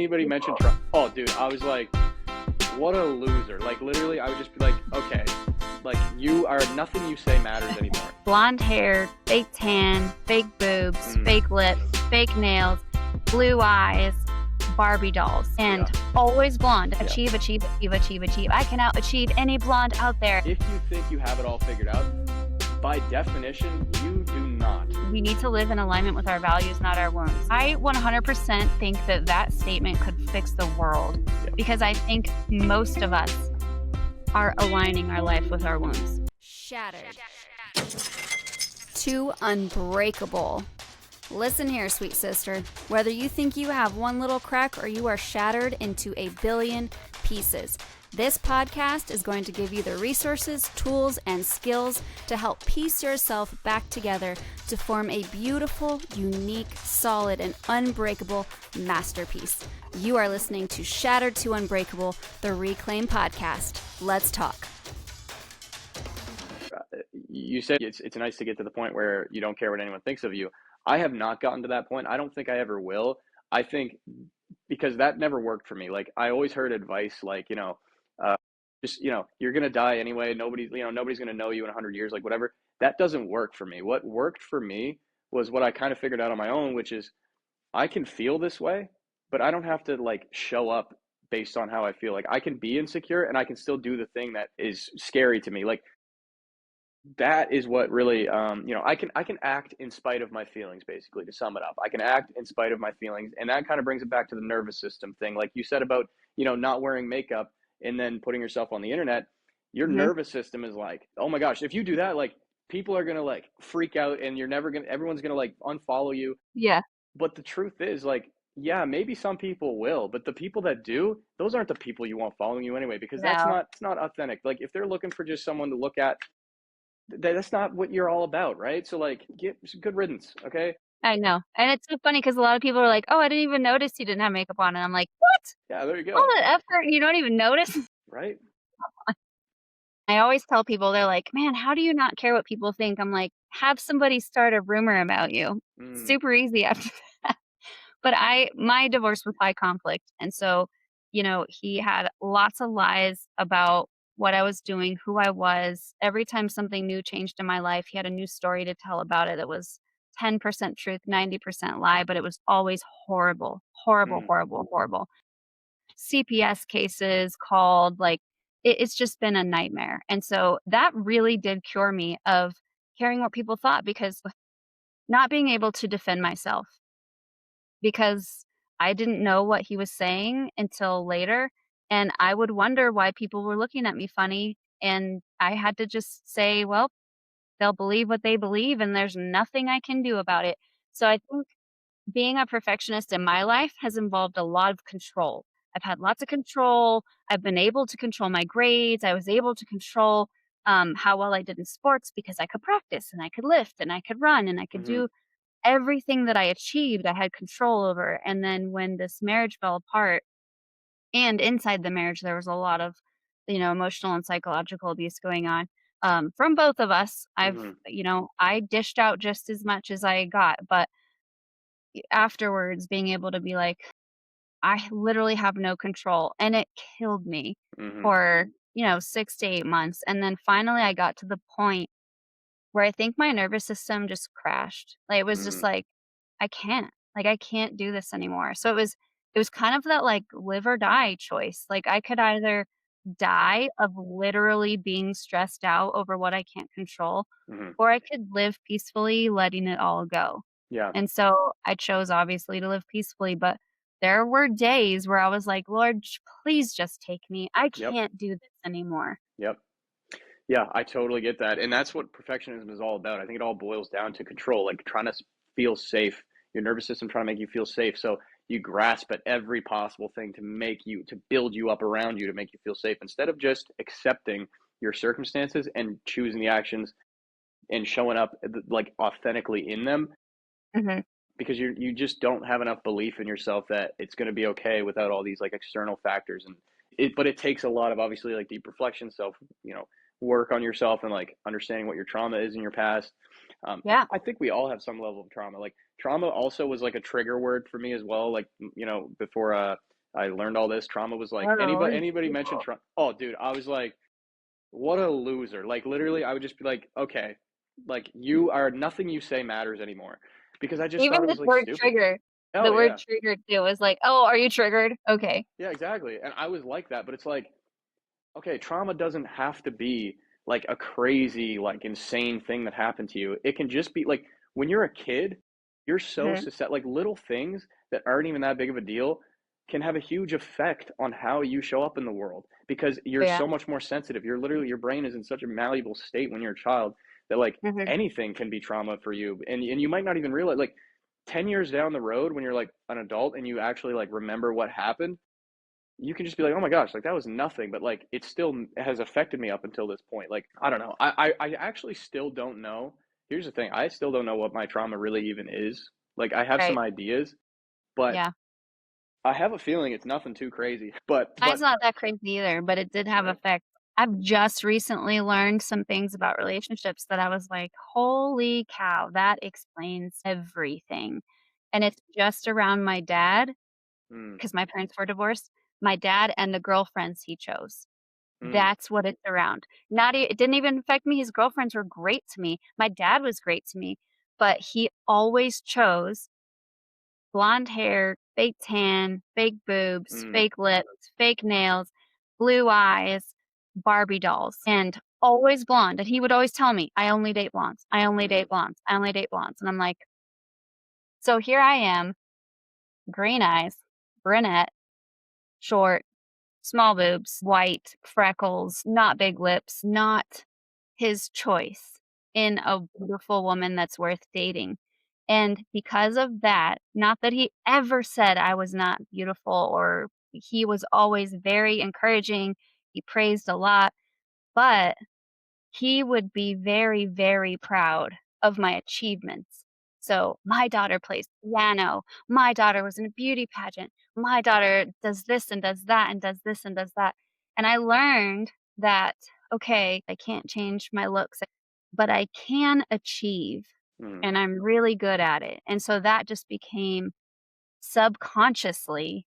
anybody mentioned Trump, oh dude, I was like, what a loser. Like literally I would just be like, okay, like you are, nothing you say matters anymore. Blonde hair, fake tan, fake boobs, fake lips, fake nails, blue eyes, Barbie dolls, and always blonde. Achieve, achieve, achieve, achieve, achieve. I can out-achieve any blonde out there. If you think you have it all figured out, by definition, you do not. We need to live in alignment with our values, not our wounds. I 100% think that that statement could fix the world because I think most of us are aligning our life with our wounds. Shattered. Too unbreakable. Listen here, sweet sister. Whether you think you have one little crack or you are shattered into a billion pieces, this podcast is going to give you the resources, tools, and skills to help piece yourself back together to form a beautiful, unique, solid, and unbreakable masterpiece. You are listening to Shattered to Unbreakable, the Reclaim Podcast. Let's talk. You said it's nice to get to the point where you don't care what anyone thinks of you. I have not gotten to that point. I don't think I ever will. I think because that never worked for me. Like I always heard advice like, you're going to die anyway. Nobody's going to know you in 100 years, like whatever. That doesn't work for me. What worked for me was what I kind of figured out on my own, which is I can feel this way, but I don't have to like show up based on how I feel. Like I can be insecure and I can still do the thing that is scary to me. Like that is what really, I can act in spite of my feelings, basically, to sum it up. I can act in spite of my feelings. And that kind of brings it back to the nervous system thing. Like you said about, not wearing makeup and then putting yourself on the internet, your nervous system is like, oh my gosh, if you do that, like people are going to like freak out and everyone's going to like unfollow you. Yeah. But the truth is like, yeah, maybe some people will, but the people that do, those aren't the people you want following you anyway, because it's not authentic. Like if they're looking for just someone to look at, that's not what you're all about, right? So like get good riddance, okay? I know. And it's so funny because a lot of people are like, oh, I didn't even notice you didn't have makeup on. And I'm like, what? Yeah, there you go. All that effort, you don't even notice? Right? I always tell people, they're like, man, how do you not care what people think? I'm like, have somebody start a rumor about you. Super easy after that. But my divorce was high conflict. And so, he had lots of lies about what I was doing, who I was. Every time something new changed in my life, he had a new story to tell about it. It was 10% truth, 90% lie, but it was always horrible, horrible, horrible, horrible. CPS cases called, like, it's just been a nightmare. And so that really did cure me of caring what people thought, because not being able to defend myself, because I didn't know what he was saying until later. And I would wonder why people were looking at me funny. And I had to just say, well, they'll believe what they believe, and there's nothing I can do about it. So I think being a perfectionist in my life has involved a lot of control. I've had lots of control. I've been able to control my grades. I was able to control how well I did in sports because I could practice and I could lift and I could run and I could do everything that I achieved. I had control over. And then when this marriage fell apart, and inside the marriage, there was a lot of, emotional and psychological abuse going on from both of us. I dished out just as much as I got, but afterwards being able to be like, I literally have no control. And it killed me for, 6 to 8 months. And then finally I got to the point where I think my nervous system just crashed. Like it was just like, I can't do this anymore. So it was kind of that like live or die choice. Like I could either die of literally being stressed out over what I can't control, or I could live peacefully, letting it all go. Yeah. And so I chose obviously to live peacefully, but there were days where I was like, Lord, please just take me. I can't do this anymore. Yep. Yeah, I totally get that. And that's what perfectionism is all about. I think it all boils down to control, like trying to feel safe, your nervous system trying to make you feel safe. So you grasp at every possible thing to build you up around you, to make you feel safe, instead of just accepting your circumstances and choosing the actions and showing up like authentically in them. Because you just don't have enough belief in yourself that it's going to be okay without all these like external factors. But it takes a lot of obviously like deep reflection, self, work on yourself, and like understanding what your trauma is in your past. I think we all have some level of trauma. Like trauma also was like a trigger word for me as well. Like, before I learned all this. Trauma was like, Holy anybody mentioned cow. trauma. Oh, dude, I was like, what a loser. Like, literally, I would just be like, okay, like, you are, nothing you say matters anymore. Because I just thought Even it the was like word stupid. trigger. Oh, The yeah. word triggered too is like, oh, are you triggered? Okay. Yeah, exactly. And I was like that, but it's like, okay, trauma doesn't have to be like a crazy, like insane thing that happened to you. It can just be like when you're a kid, you're so Hmm. susceptible, like little things that aren't even that big of a deal can have a huge effect on how you show up in the world because Oh, you're yeah. so much more sensitive. You're literally, your brain is in such a malleable state when you're a child that like Hmm. anything can be trauma for you. And you might not even realize, like 10 years down the road when you're like an adult and you actually like remember what happened, you can just be like, oh my gosh, like that was nothing, but like it still has affected me up until this point. Like, I don't know. I actually still don't know. Here's the thing, I still don't know what my trauma really even is. Like, I have some Right. ideas, but Yeah. I have a feeling it's nothing too crazy. Mine's not that crazy either, but it did have right. effect. I've just recently learned some things about relationships that I was like, holy cow, that explains everything. And it's just around my dad, Mm, because my parents were divorced, my dad and the girlfriends he chose. mm, That's what it's around. Not it didn't even affect me. His girlfriends were great to me. My dad was great to me, but he always chose blonde hair, fake tan, fake boobs, mm, fake lips, fake nails, blue eyes, Barbie dolls, and always blonde. And he would always tell me, I only date blondes. I only mm, date blondes. I only date blondes. And I'm like, so here I am, green eyes, brunette, short, small boobs, white, freckles, not big lips, not his choice in a beautiful woman that's worth dating. And because of that, not that he ever said I was not beautiful or he was always very encouraging, he praised a lot, but he would be very, very proud of my achievements. So, my daughter plays piano. My daughter was in a beauty pageant. My daughter does this and does that and does this and does that. And I learned that, okay, I can't change my looks, but I can achieve, mm, and I'm really good at it. And so that just became subconsciously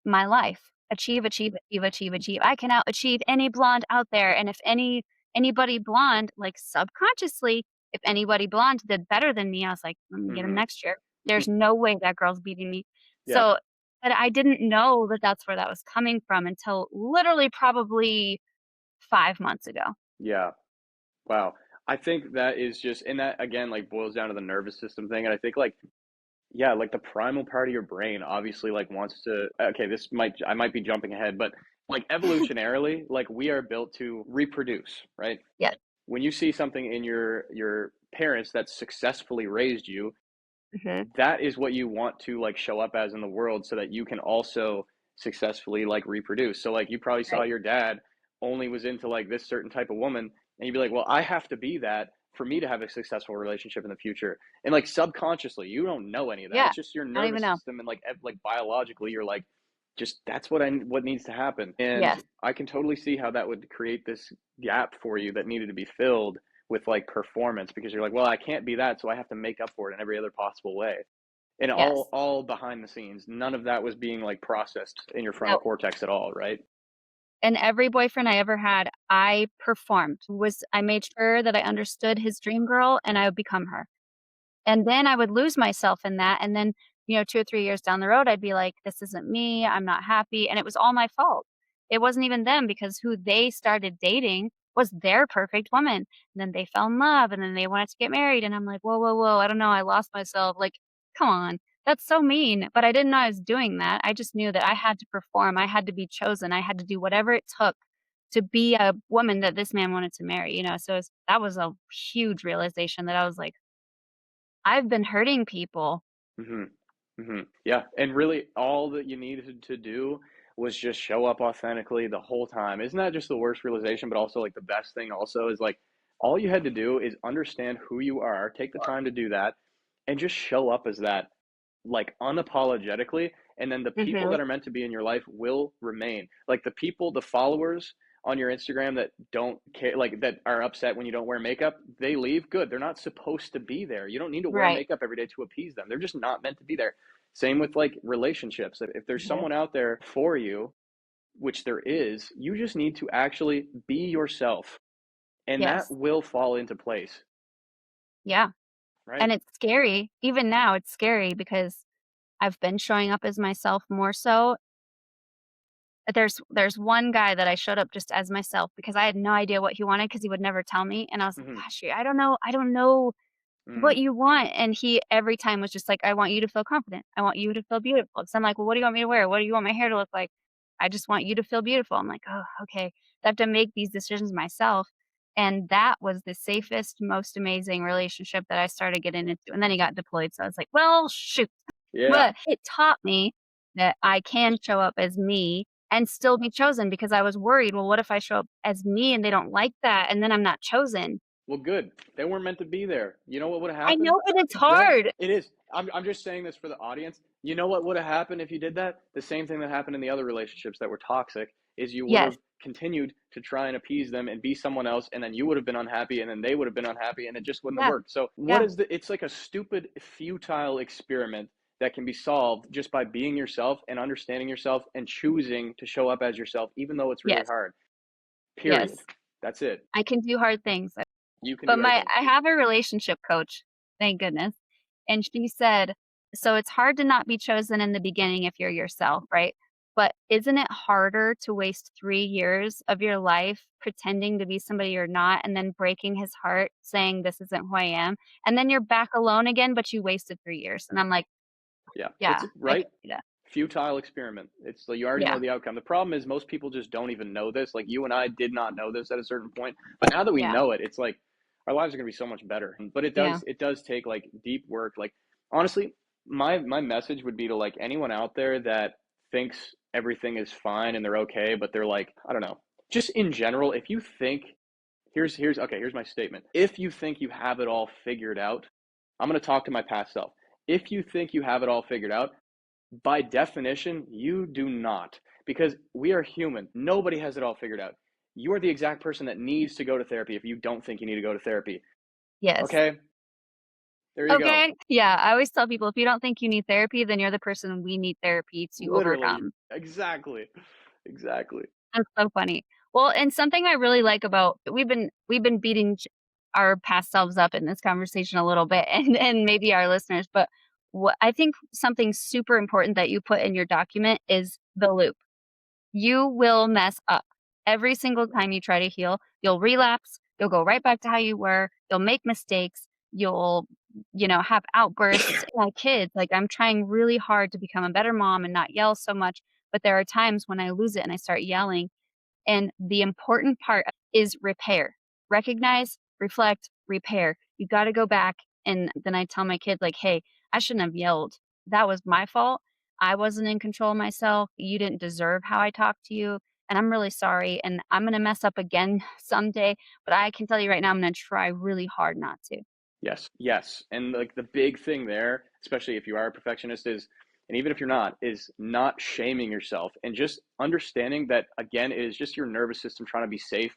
my life. Achieve, achieve, achieve, achieve, achieve. I can out achieve any blonde out there. And if anybody blonde, like subconsciously, if anybody blonde did better than me, I was like, let me get him mm-hmm. next year. There's no way that girl's beating me. Yeah, So, but I didn't know that that's where that was coming from until literally probably 5 months ago. yeah. Wow. I think that is just, and that again, like boils down to the nervous system thing. And I think like, yeah, like the primal part of your brain obviously like wants to, okay, I might be jumping ahead, but like evolutionarily, like we are built to reproduce, right? Yeah. When you see something in your parents that successfully raised you, Hmm. that is what you want to like show up as in the world so that you can also successfully like reproduce. So like you probably saw Right. your dad only was into like this certain type of woman and you'd be like, "Well, I have to be that for me to have a successful relationship in the future." And like subconsciously, you don't know any of that. Yeah. It's just your I don't even nervous know. system and like biologically you're like just that's what needs to happen. And Yes. I can totally see how that would create this gap for you that needed to be filled with like performance because you're like, well, I can't be that, so I have to make up for it in every other possible way. And Yes. all behind the scenes, none of that was being like processed in your frontal No. cortex at all, right? And every boyfriend I ever had, I performed. I made sure that I understood his dream girl and I would become her. And then I would lose myself in that, and then, 2 or 3 years down the road, I'd be like, "This isn't me, I'm not happy," and it was all my fault. It wasn't even them because who they started dating was their perfect woman, and then they fell in love, and then they wanted to get married, and I'm like, "Whoa, whoa, whoa, I don't know, I lost myself," like, come on, that's so mean, but I didn't know I was doing that, I just knew that I had to perform, I had to be chosen, I had to do whatever it took to be a woman that this man wanted to marry, so that was a huge realization that I was like, I've been hurting people. Hmm. Hmm. Yeah, and really, all that you needed to do was just show up authentically the whole time. Isn't that just the worst realization? But also, like the best thing, also is like all you had to do is understand who you are, take the time to do that, and just show up as that like unapologetically, and then the people Mhm. that are meant to be in your life will remain. Like the people, the followers on your Instagram that don't care, like that are upset when you don't wear makeup, they leave. Good. They're not supposed to be there. You don't need to wear Right. makeup every day to appease them. They're just not meant to be there. Same with like relationships. If there's someone out there for you, which there is, you just need to actually be yourself, and that Yes. will fall into place, Yeah. right? And it's scary. Even now, it's scary because I've been showing up as myself more so. There's one guy that I showed up just as myself because I had no idea what he wanted because he would never tell me, and I was like, Hmm. "Gosh, I don't know what Mm. you want?" And he every time was just like, "I want you to feel confident. I want you to feel beautiful." So I'm like, "Well, what do you want me to wear? What do you want my hair to look like?" "I just want you to feel beautiful." I'm like, "Oh, okay." I have to make these decisions myself, and that was the safest, most amazing relationship that I started getting into, and then he got deployed, so I was like, "Well, shoot." Yeah. But it taught me that I can show up as me and still be chosen because I was worried, "Well, what if I show up as me and they don't like that, and then I'm not chosen?" Well, good. They weren't meant to be there. You know what would have I happened? know, but it's Then hard. it is. I'm just saying this for the audience. You know what would have happened if you did that? The same thing that happened in the other relationships that were toxic is you would Yes, have continued to try and appease them and be someone else, and then you would have been unhappy, and then they would have been unhappy, and it just wouldn't have yeah, worked. So what yeah, is the? It's like a stupid, futile experiment that can be solved just by being yourself and understanding yourself and choosing to show up as yourself, even though it's really yes, hard. yes. Period. That's it. I can do hard things. You can But do hard my things. I have a relationship coach, thank goodness, and she said, "So it's hard to not be chosen in the beginning if you're yourself, right? But isn't it harder to waste 3 years of your life pretending to be somebody you're not and then breaking his heart saying, 'This isn't who I am,' and then you're back alone again, but you wasted 3 years." And I'm like, Yeah, "Yeah, it's I can right. see that." Futile experiment. It's like you already know Yeah, the outcome. The problem is most people just don't even know this. Like you and I did not know this at a certain point, but now that we yeah, know it, it's like our lives are going to be so much better. But yeah, it does take like deep work. Like honestly, my message would be to like anyone out there that thinks everything is fine and they're okay, but they're like, I don't know. Just in general, if you think here's okay, here's my statement. If you think you have it all figured out, I'm going to talk to my past self. If you think you have it all figured out, by definition, you do not, because we are human. Nobody has it all figured out. You are the exact person that needs to go to therapy if you don't think you need to go to therapy. yes. Okay? There you go. Okay, yeah, I always tell people, "If you don't think you need therapy, then you're the person we need therapy to Literally. overcome." Exactly. Exactly. That's so funny. Well, and something I really like about we've been beating our past selves up in this conversation a little bit and maybe our listeners, but what I think something super important that you put in your document is the loop. You will mess up. Every single time you try to heal, you'll relapse, you'll go right back to how you were, you'll make mistakes, you'll have outbursts. My kids, like I'm trying really hard to become a better mom and not yell so much, but there are times when I lose it and I start yelling, and the important part is repair. Recognize, reflect, repair. You got to go back. And then I tell my kid, like, hey, I shouldn't have yelled. That was my fault. I wasn't in control of myself. You didn't deserve how I talked to you. And I'm really sorry. And I'm going to mess up again someday. But I can tell you right now, I'm going to try really hard not to. Yes, yes. And like the big thing there, especially if you are a perfectionist, is, and even if you're not, is not shaming yourself and just understanding that, again, it is just your nervous system trying to be safe.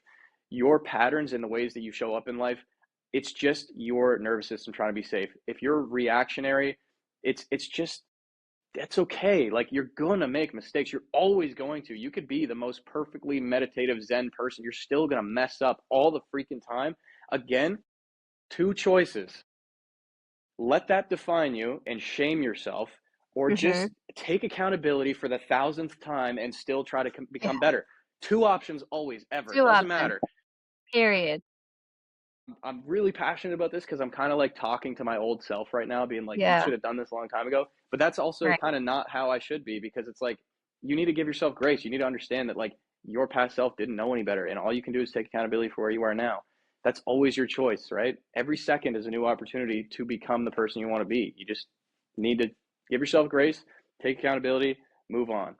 Your patterns and the ways that you show up in life, it's just your nervous system trying to be safe. If you're reactionary, it's just that's okay. Like you're gonna make mistakes. You're always going to. You could be the most perfectly meditative Zen person. You're still gonna mess up all the freaking time. Again, two choices: let that define you and shame yourself, or Hmm. just take accountability for the thousandth time and still try to Yeah. become better. Two options always, ever. Two Doesn't options, matter. period. I'm really passionate about this because I'm kind of like talking to my old self right now, being like, you Yeah. should have done this a long time ago. But that's also Right. kind of not how I should be, because it's like you need to give yourself grace. You need to understand that like your past self didn't know any better. And all you can do is take accountability for where you are now. That's always your choice, right? Every second is a new opportunity to become the person you want to be. You just need to give yourself grace, take accountability, move on.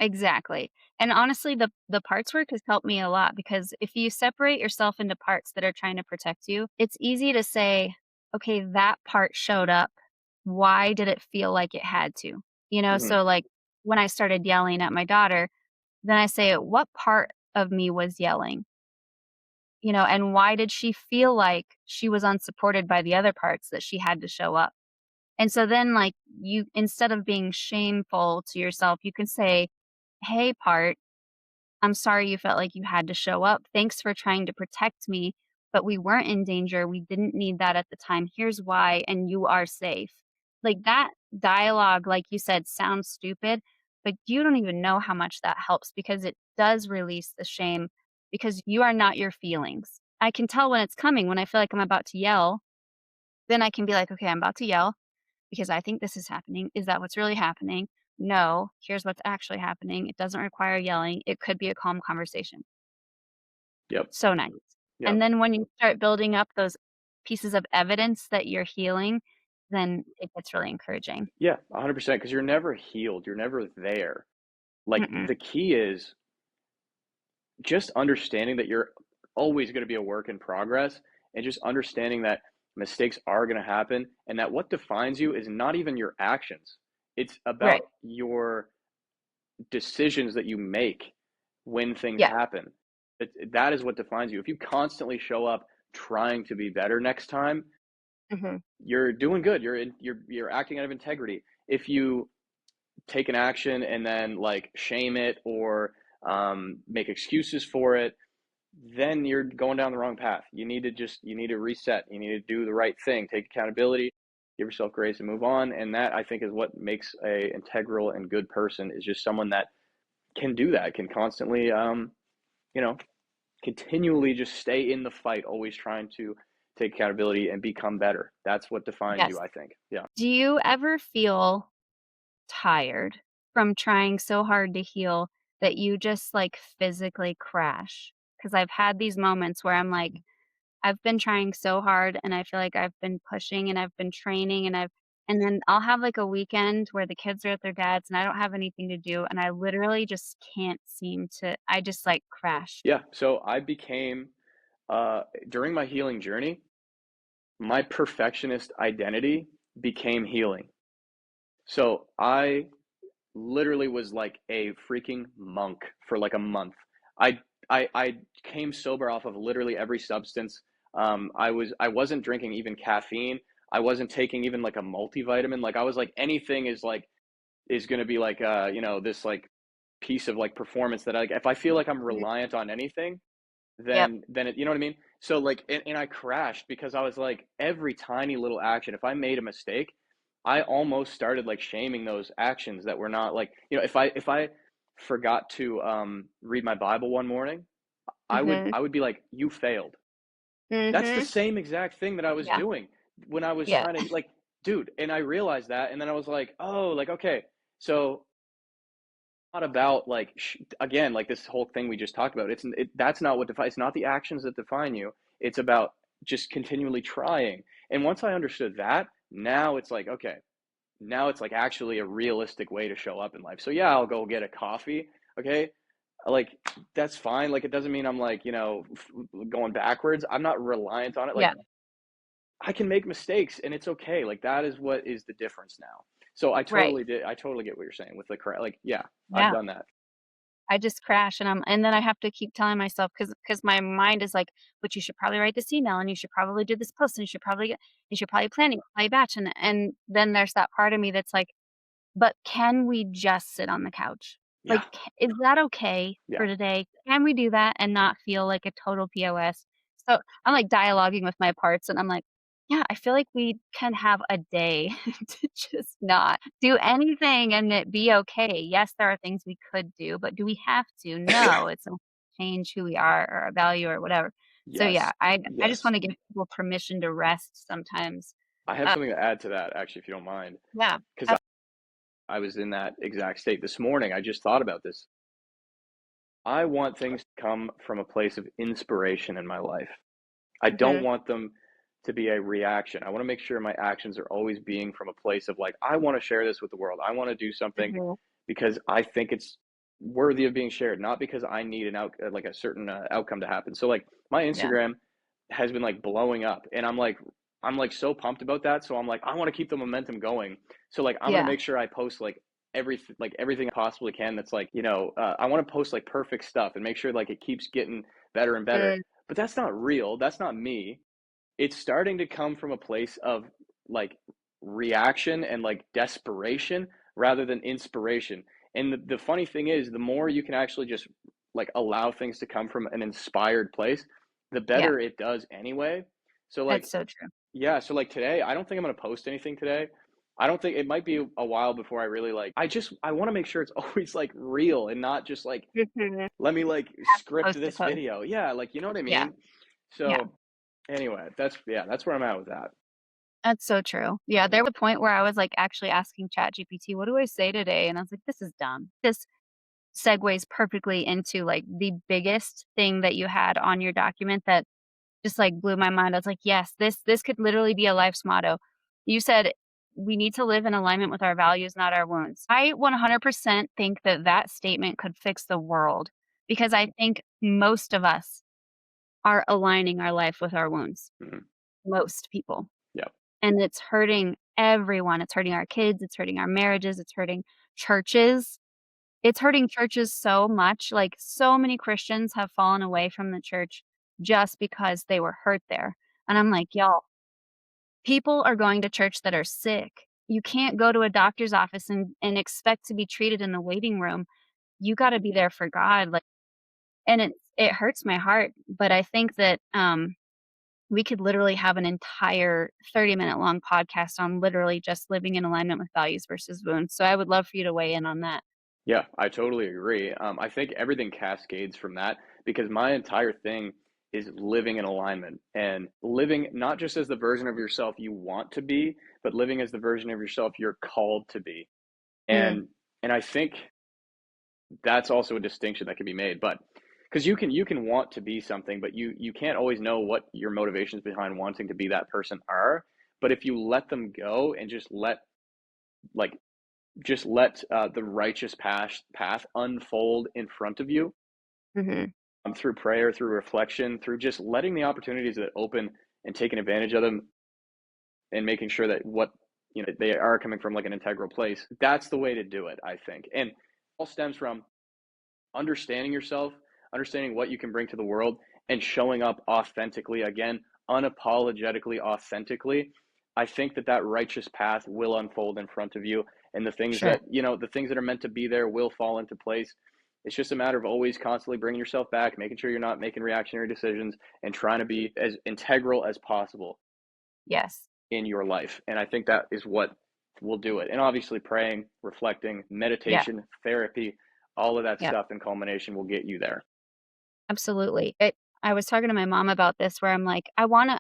Exactly. And honestly, the parts work has helped me a lot because if you separate yourself into parts that are trying to protect you, it's easy to say, okay, that part showed up. Why did it feel like it had to? Hmm. So like when I started yelling at my daughter, then I say, what part of me was yelling? And why did she feel like she was unsupported by the other parts that she had to show up? And so then, like, you instead of being shameful to yourself, you can say, "Hey, part, I'm sorry you felt like you had to show up. Thanks for trying to protect me, but we weren't in danger. We didn't need that at the time. Here's why, and you are safe." Like, that dialogue, like you said, sounds stupid, but you don't even know how much that helps because it does release the shame because you are not your feelings. I can tell when it's coming. When I feel like I'm about to yell, then I can be like, "Okay, I'm about to yell because I think this is happening. Is that what's really happening? No, here's what's actually happening. It doesn't require yelling. It could be a calm conversation." Yep. So nice. Yep. And then when you start building up those pieces of evidence that you're healing, then it gets really encouraging. Yeah, 100%, because you're never healed. You're never there. Like, Mm-mm. the key is just understanding that you're always going to be a work in progress, and just understanding that mistakes are going to happen, and that what defines you is not even your actions. It's Right. about your decisions that you make when things Yeah. happen. That is what defines you. If you constantly show up trying to be better next time, Mhm. you're doing good. You're acting out of integrity. If you take an action and then like shame it or make excuses for it, then you're going down the wrong path. You need to reset. You need to do the right thing, take accountability, give yourself grace and move on. And that, I think, is what makes a integral and good person, is just someone that can do that, can constantly, you know, continually just stay in the fight, always trying to take accountability and become better. That's what defines you, Yes. I think. Yeah. Do you ever feel tired from trying so hard to heal that you just, like, physically crash? Because 'Cause I've had these moments where I'm like, I've been trying so hard and I feel like I've been pushing and I've been training and then I'll have, like, a weekend where the kids are at their dad's and I don't have anything to do, and I literally just can't seem to I just, like, crash. Yeah. So I became, during my healing journey, my perfectionist identity became healing. So I literally was like a freaking monk for like a month. I I came sober off of literally every substance. I wasn't drinking even caffeine. I wasn't taking even like a multivitamin. Like, I was like, anything is gonna be like this like piece of like performance that, I, if I feel like I'm Mhm. reliant on anything, Yep. then it, you know what I mean? So like, and I crashed because I was like, every tiny little action, if I made a mistake, I almost started like shaming those actions that were not like, if I forgot to read my Bible one morning, Mhm. I would be like, you failed. That's the Mhm. same exact thing that I was Yeah. doing when I was Yeah. trying to, like, dude, and I realized that, and then I was like, oh, like, okay, so not about like again, like this whole thing we just talked about. That's not what defines. It's not the actions that define you. It's about just continually trying. And once I understood that, now it's like, okay, now it's like actually a realistic way to show up in life. So yeah, I'll go get a coffee. Okay, like, that's fine. Like, it doesn't mean I'm like, going backwards. I'm not reliant on it. Like, Yeah. I can make mistakes and it's okay. Like, that is what is the difference now. So Right. I totally get what you're saying with the correct. Like, yeah, I've Yeah. done that. I just crash and then I have to keep telling myself because my mind is like, "But you should probably write this email, and you should probably do this post, and you should probably plan it, play batch," and then there's that part of me that's like, "But can we just sit on the couch? Like, Yeah. is that okay Yeah. for today? Can we do that and not feel like a total POS?" So, I'm, like, dialoguing with my parts, and I'm like, "Yeah, I feel like we can have a day to just not do anything and it be okay. Yes, there are things we could do, but do we have to? No, it's a change who we are or our value or whatever." So, yeah, Yes. I just Yes. wanna give people permission to rest sometimes. I have Uh, something to add to that, actually, if you don't mind, yeah, because ab I was in that exact state this morning. I just thought about this. I want things to come from a place of inspiration in my life. I don't mhm, want them to be a reaction. I want to make sure my actions are always being from a place of like, I want to share this with the world. I want to do something mhm, because I think it's worthy of being shared, not because I need like a certain outcome to happen. So like, my yeah, Instagram has been like blowing up, and I'm like so pumped about that. So I'm like, I want to keep the momentum going. So like, I'm gonna yeah, make sure I post everything I possibly can. That's like, I want to post like perfect stuff and make sure like it keeps getting better and better. mm, But that's not real. That's not me. It's starting to come from a place of like reaction and like desperation rather than inspiration. And the funny thing is, the more you can actually just like allow things to come from an inspired place, the Yeah, better it does anyway. So like, that's so true. yeah, so like today, I don't think I'm gonna post anything today. I don't think it might be a while before I really like I want to make sure it's always like real and not just like Mhm. let me like script Post to this post. video. Yeah, like you know what I Yeah, mean? yeah. So anyway, that's where I'm at with that. That's so true. Yeah, there was a point where I was, like, actually asking ChatGPT, "What do I say today?" And I was like, "This is dumb." This segues perfectly into, like, the biggest thing that you had on your document that just, like, blew my mind. I was like, "Yes, this could literally be a life's motto." You said, "We need to live in alignment with our values, not our wounds." I 100% think that that statement could fix the world because I think most of us are aligning our life with our wounds. Mhm. Most people. Yeah. And it's hurting everyone. It's hurting our kids, it's hurting our marriages, it's hurting churches. It's hurting churches so much, like, so many Christians have fallen away from the church just because they were hurt there, and I'm like, "Y'all, people are going to church that are sick. You can't go to a doctor's office and expect to be treated in the waiting room. You gotta be there for God," like, and it hurts my heart, but I think that, we could literally have an entire 30-minute long podcast on literally just living in alignment with values versus wounds. So I would love for you to weigh in on that. Yeah, I totally agree. I think everything cascades from that because my entire thing is living in alignment and living not just as the version of yourself you want to be, but living as the version of yourself you're called to be. Mm, And I think that's also a distinction that can be made. But because you can want to be something, but you can't always know what your motivations behind wanting to be that person are. But if you let them go and like just let the righteous path unfold in front of you mhm. through prayer, through reflection, through just letting the opportunities that open and taking advantage of them and making sure that what they are coming from like an integral place. That's the way to do it, I think. And it all stems from understanding yourself, understanding what you can bring to the world, and showing up authentically again, unapologetically authentically. I think that that righteous path will unfold in front of you, and the things Sure. that the things that are meant to be there will fall into place. It's just a matter of always constantly bringing yourself back, making sure you're not making reactionary decisions, and trying to be as integral as possible Yes. in your life. And I think that is what will do it. And obviously, praying, reflecting, Yeah. meditation, therapy, all of that Yeah. stuff in culmination will get you there. Absolutely. I was talking to my mom about this where I'm like, I wanna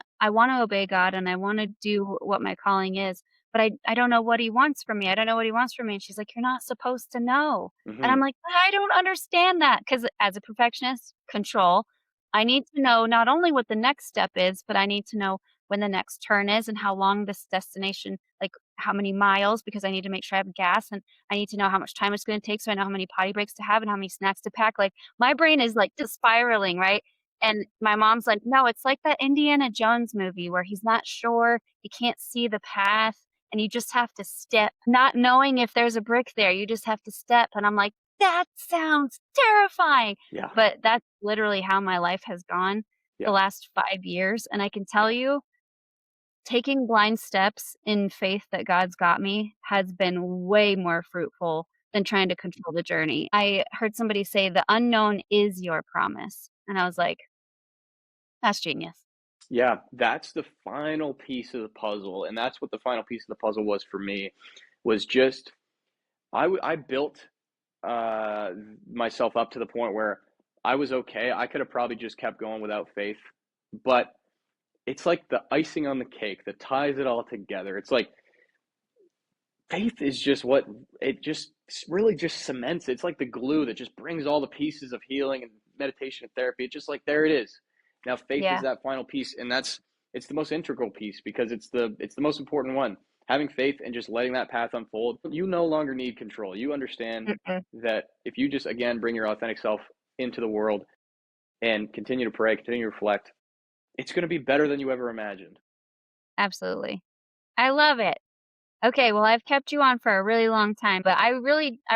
obey God and I wanna do what my calling is, but I don't know what he wants from me. I don't know what he wants from me. And she's like, "You're not supposed to know." And I'm Hmm. like, "But I don't understand that because as a perfectionist, control, I need to know not only what the next step is, but I need to know when the next turn is and how long this destination, like how many miles, because I need to make sure I have gas and I need to know how much time it's gonna take so I know how many potty breaks to have and how many snacks to pack. Like my brain is, like, just spiraling, right? And my mom's like, "No, it's like that Indiana Jones movie where he's not sure, he can't see the path, and you just have to step, not knowing if there's a brick there, you just have to step." And I'm like, "That sounds terrifying." Yeah. But that's literally how my life has gone the Yeah. last 5 years, and I can tell you, taking blind steps in faith that God's got me has been way more fruitful than trying to control the journey. I heard somebody say, "The unknown is your promise." And I was like, "That's genius." Yeah. That's the final piece of the puzzle. And that's what the final piece of the puzzle was for me was just, I built uh, myself up to the point where I was okay. I could have probably just kept going without faith, but it's like the icing on the cake that ties it all together. It's like faith is just what it just really just cements. It's like the glue that just brings all the pieces of healing and meditation and therapy. It's just like there it is. Now faith is Yeah. that final piece, and it's the most integral piece because it's the most important one. Having faith and just letting that path unfold, you no longer need control. You understand Mm-mm. that if you just again bring your authentic self into the world and continue to pray, continue to reflect, it's going to be better than you ever imagined. Absolutely. I love it. Okay, well, I've kept you on for a really long time, but I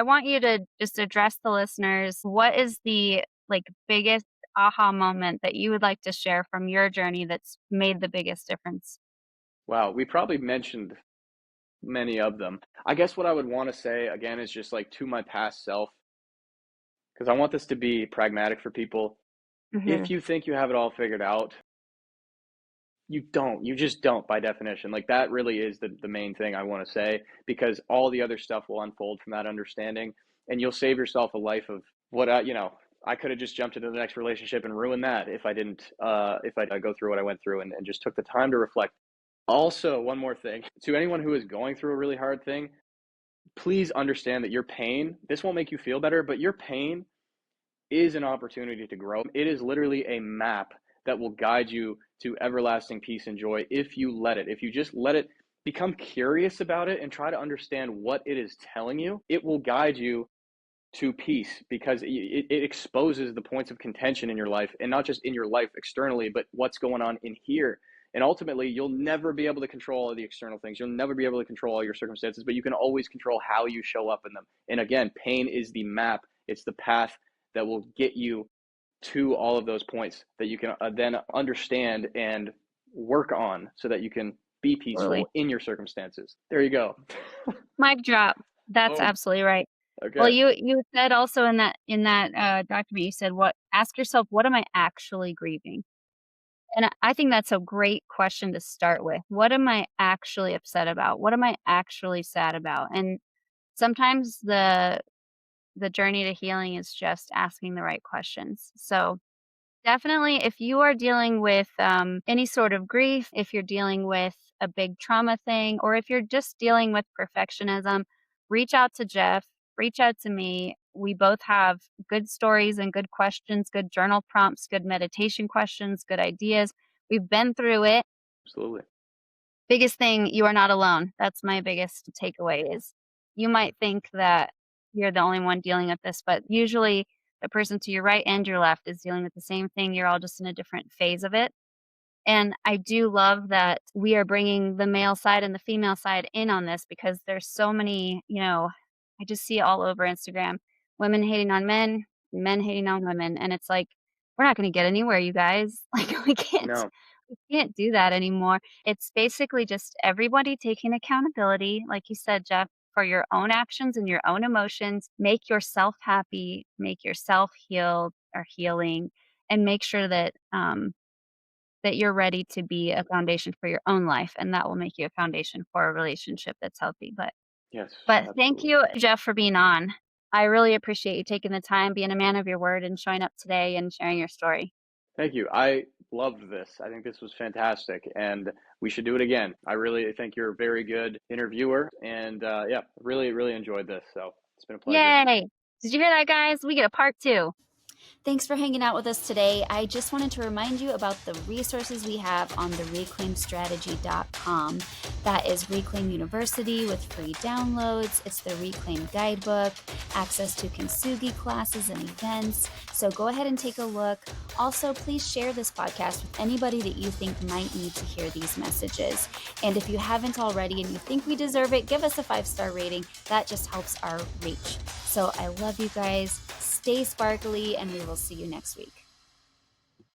want you to just address the listeners. What is the, like, biggest aha moment that you would like to share from your journey that's made the biggest difference? Wow, we probably mentioned many of them. I guess what I would want to say again is just like to my past self, because I want this to be pragmatic for people. Hmm. If you think you have it all figured out, you don't. You just don't by definition. Like that really is the main thing I want to say, because all the other stuff will unfold from that understanding, and you'll save yourself a life of what I could have just jumped into the next relationship and ruined that if I didn't if I go through what I went through and just took the time to reflect. Also, one more thing to anyone who is going through a really hard thing, please understand that your pain, this won't make you feel better, but your pain is an opportunity to grow. It is literally a map that will guide you to everlasting peace and joy if you let it. If you just let it, become curious about it and try to understand what it is telling you, it will guide you to peace, because it exposes the points of contention in your life, and not just in your life externally, but what's going on in here. And ultimately, you'll never be able to control all the external things. You'll never be able to control all your circumstances, but you can always control how you show up in them. And again, pain is the map. It's the path that will get you to all of those points that you can then understand and work on so that you can be Totally. peaceful in your circumstances. There you go. Mic drop. That's Boom. absolutely right. Well, Okay. you said also in that document, you said, "What? Ask yourself, what am I actually grieving?" And I think that's a great question to start with. What am I actually upset about? What am I actually sad about? And sometimes the journey to healing is just asking the right questions. So definitely, if you are dealing with any sort of grief, if you're dealing with a big trauma thing, or if you're just dealing with perfectionism, reach out to Geoff, reach out to me. We both have good stories and good questions, good journal prompts, good meditation questions, good ideas. We've been through it. Absolutely. Biggest thing, you are not alone. That's my biggest takeaway is you might think that you're the only one dealing with this, but usually the person to your right and your left is dealing with the same thing. You're all just in a different phase of it. And I do love that we are bringing the male side and the female side in on this, because there's so many, I just see it all over Instagram, women hating on men, men hating on women. And it's like, we're not going to get anywhere, you guys. Like, No. we can't do that anymore. It's basically just everybody taking accountability, like you said, Geoff, for your own actions and your own emotions. Make yourself happy, make yourself healed or healing, and make sure that you're ready to be a foundation for your own life, and that will make you a foundation for a relationship that's healthy. Yes, But thank absolutely. you, Geoff, for being on. I really appreciate you taking the time, being a man of your word, and showing up today and sharing your story. Thank you. I loved this. I think this was fantastic, and we should do it again. I really think you're a very good interviewer, and yeah, really, really enjoyed this. So it's been a pleasure. Yay! Did you hear that, guys? We get a part 2. Thanks for hanging out with us today. I just wanted to remind you about the resources we have on the reclaimstrategy.com. That is Reclaim University with free downloads. It's the Reclaim Guidebook, access to Kintsugi classes and events. So go ahead and take a look. Also, please share this podcast with anybody that you think might need to hear these messages. And if you haven't already and you think we deserve it, give us a 5-star rating. That just helps our reach. So I love you guys. Stay sparkly, and we will see you next week.